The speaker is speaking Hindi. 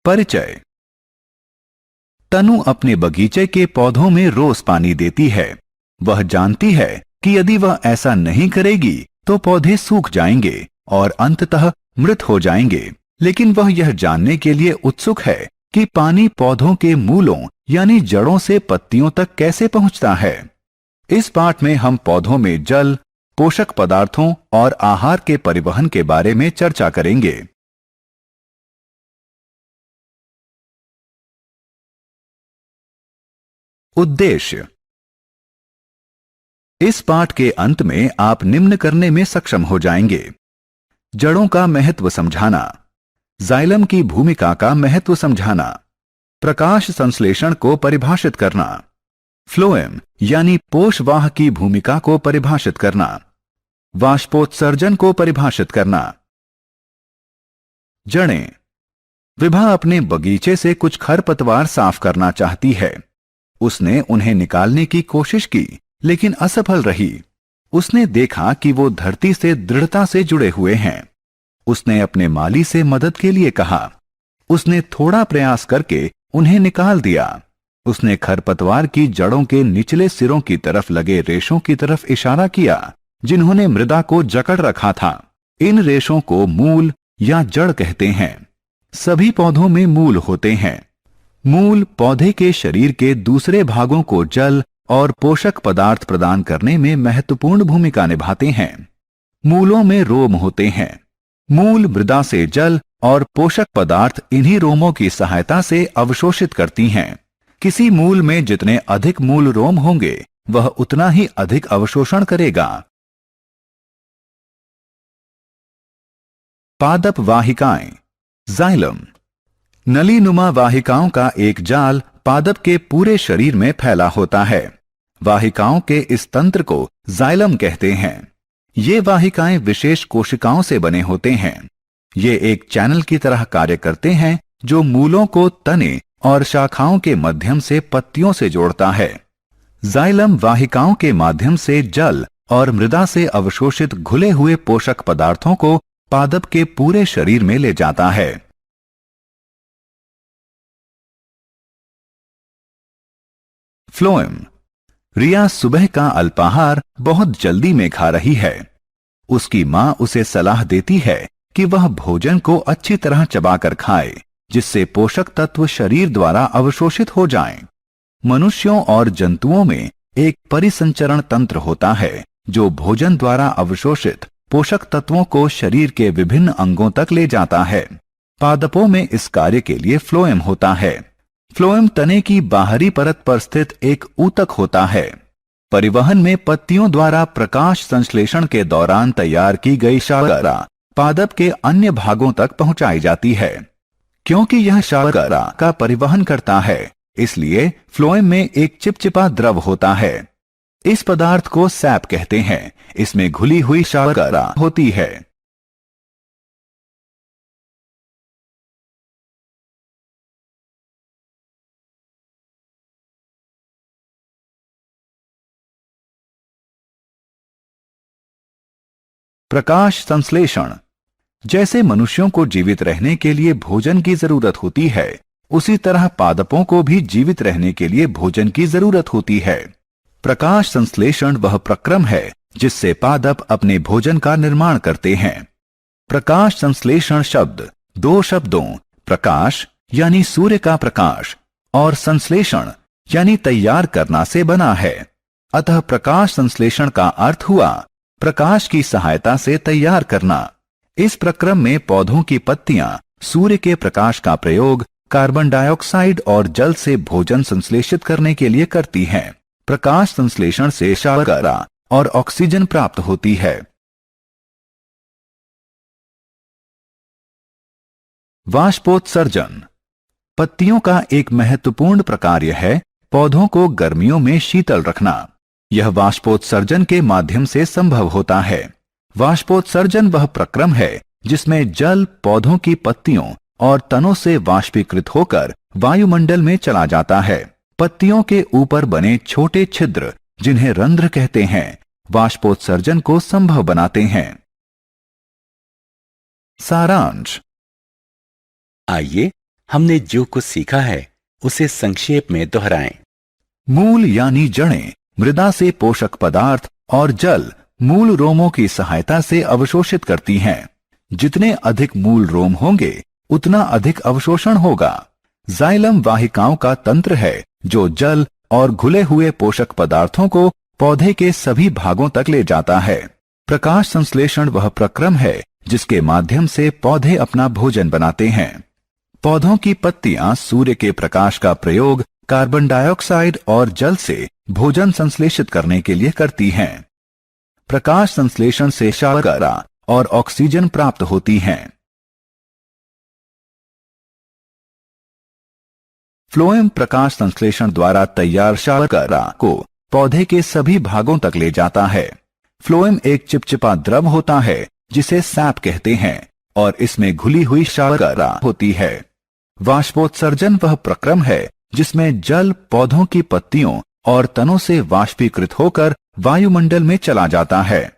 परिचय। तनु अपने बगीचे के पौधों में रोज पानी देती है। वह जानती है कि यदि वह ऐसा नहीं करेगी तो पौधे सूख जाएंगे और अंततः मृत हो जाएंगे, लेकिन वह यह जानने के लिए उत्सुक है कि पानी पौधों के मूलों यानी जड़ों से पत्तियों तक कैसे पहुंचता है। इस पाठ में हम पौधों में जल, पोषक पदार्थों और आहार के परिवहन के बारे में चर्चा करेंगे। उद्देश्य। इस पाठ के अंत में आप निम्न करने में सक्षम हो जाएंगे: जड़ों का महत्व समझाना, जाइलम की भूमिका का महत्व समझाना, प्रकाश संश्लेषण को परिभाषित करना, फ्लोएम यानी पोषवाह की भूमिका को परिभाषित करना, वाष्पोत्सर्जन को परिभाषित करना। जड़ें। विभा अपने बगीचे से कुछ खरपतवार साफ करना चाहती है। उसने उन्हें निकालने की कोशिश की, लेकिन असफल रही। उसने देखा कि वो धरती से दृढ़ता से जुड़े हुए हैं। उसने अपने माली से मदद के लिए कहा। उसने थोड़ा प्रयास करके उन्हें निकाल दिया। उसने खरपतवार की जड़ों के निचले सिरों की तरफ लगे रेशों की तरफ इशारा किया, जिन्होंने मृदा को जकड़ रखा था। इन रेशों को मूल या जड़ कहते हैं। सभी पौधों में मूल होते हैं। मूल पौधे के शरीर के दूसरे भागों को जल और पोषक पदार्थ प्रदान करने में महत्वपूर्ण भूमिका निभाते हैं। मूलों में रोम होते हैं। मूल मृदा से जल और पोषक पदार्थ इन्हीं रोमों की सहायता से अवशोषित करती हैं। किसी मूल में जितने अधिक मूल रोम होंगे, वह उतना ही अधिक अवशोषण करेगा। पादप वाहिकाएं, जाइलम। नलीनुमा वाहिकाओं का एक जाल पादप के पूरे शरीर में फैला होता है। वाहिकाओं के इस तंत्र को जाइलम कहते हैं। ये वाहिकाएं विशेष कोशिकाओं से बने होते हैं। ये एक चैनल की तरह कार्य करते हैं जो मूलों को तने और शाखाओं के माध्यम से पत्तियों से जोड़ता है। जाइलम वाहिकाओं के माध्यम से जल और मृदा से अवशोषित घुले हुए पोषक पदार्थों को पादप के पूरे शरीर में ले जाता है। फ्लोएम। रिया सुबह का अल्पाहार बहुत जल्दी में खा रही है। उसकी मां उसे सलाह देती है कि वह भोजन को अच्छी तरह चबाकर खाए, जिससे पोषक तत्व शरीर द्वारा अवशोषित हो जाएं। मनुष्यों और जंतुओं में एक परिसंचरण तंत्र होता है जो भोजन द्वारा अवशोषित पोषक तत्वों को शरीर के विभिन्न अंगों तक ले जाता है। पादपों में इस कार्य के लिए फ्लोएम होता है। फ्लोएम तने की बाहरी परत पर स्थित एक ऊतक होता है। परिवहन में पत्तियों द्वारा प्रकाश संश्लेषण के दौरान तैयार की गई शर्करा पादप के अन्य भागों तक पहुंचाई जाती है। क्योंकि यह शर्करा का परिवहन करता है, इसलिए फ्लोएम में एक चिपचिपा द्रव होता है। इस पदार्थ को सैप कहते हैं। इसमें घुली हुई शर्करा होती है। प्रकाश संश्लेषण। जैसे मनुष्यों को जीवित रहने के लिए भोजन की जरूरत होती है, उसी तरह पादपों को भी जीवित रहने के लिए भोजन की जरूरत होती है। प्रकाश संश्लेषण वह प्रक्रम है जिससे पादप अपने भोजन का निर्माण करते हैं। प्रकाश संश्लेषण शब्द दो शब्दों प्रकाश यानी सूर्य का प्रकाश और संश्लेषण यानी तैयार करना से बना है। अतः प्रकाश संश्लेषण का अर्थ हुआ प्रकाश की सहायता से तैयार करना। इस प्रक्रम में पौधों की पत्तियां सूर्य के प्रकाश का प्रयोग कार्बन डाइऑक्साइड और जल से भोजन संश्लेषित करने के लिए करती हैं। प्रकाश संश्लेषण से शर्करा और ऑक्सीजन प्राप्त होती है। वाष्पोत्सर्जन। पत्तियों का एक महत्वपूर्ण प्रकार्य है पौधों को गर्मियों में शीतल रखना। यह वाष्पोत्सर्जन के माध्यम से संभव होता है। वाष्पोत्सर्जन वह प्रक्रम है जिसमें जल पौधों की पत्तियों और तनों से वाष्पीकृत होकर वायुमंडल में चला जाता है। पत्तियों के ऊपर बने छोटे छिद्र, जिन्हें रंध्र कहते हैं, वाष्पोत्सर्जन को संभव बनाते हैं। सारांश। आइए हमने जो कुछ सीखा है उसे संक्षेप में दोहराएं। मूल यानी जड़ें मृदा से पोषक पदार्थ और जल मूल रोमों की सहायता से अवशोषित करती हैं। जितने अधिक मूल रोम होंगे उतना अधिक अवशोषण होगा। जाइलम वाहिकाओं का तंत्र है जो जल और घुले हुए पोषक पदार्थों को पौधे के सभी भागों तक ले जाता है। प्रकाश संश्लेषण वह प्रक्रम है जिसके माध्यम से पौधे अपना भोजन बनाते हैं। पौधों की पत्तियां सूर्य के प्रकाश का प्रयोग कार्बन डाइऑक्साइड और जल से भोजन संश्लेषित करने के लिए करती हैं। प्रकाश संश्लेषण से शर्करा और ऑक्सीजन प्राप्त होती हैं। फ्लोएम प्रकाश संश्लेषण द्वारा तैयार शर्करा को पौधे के सभी भागों तक ले जाता है। फ्लोएम एक चिपचिपा द्रव होता है जिसे सैप कहते हैं और इसमें घुली हुई शर्करा होती है। वाष्पोत्सर्जन वह प्रक्रम है जिसमें जल पौधों की पत्तियों और तनों से वाष्पीकृत होकर वायुमंडल में चला जाता है।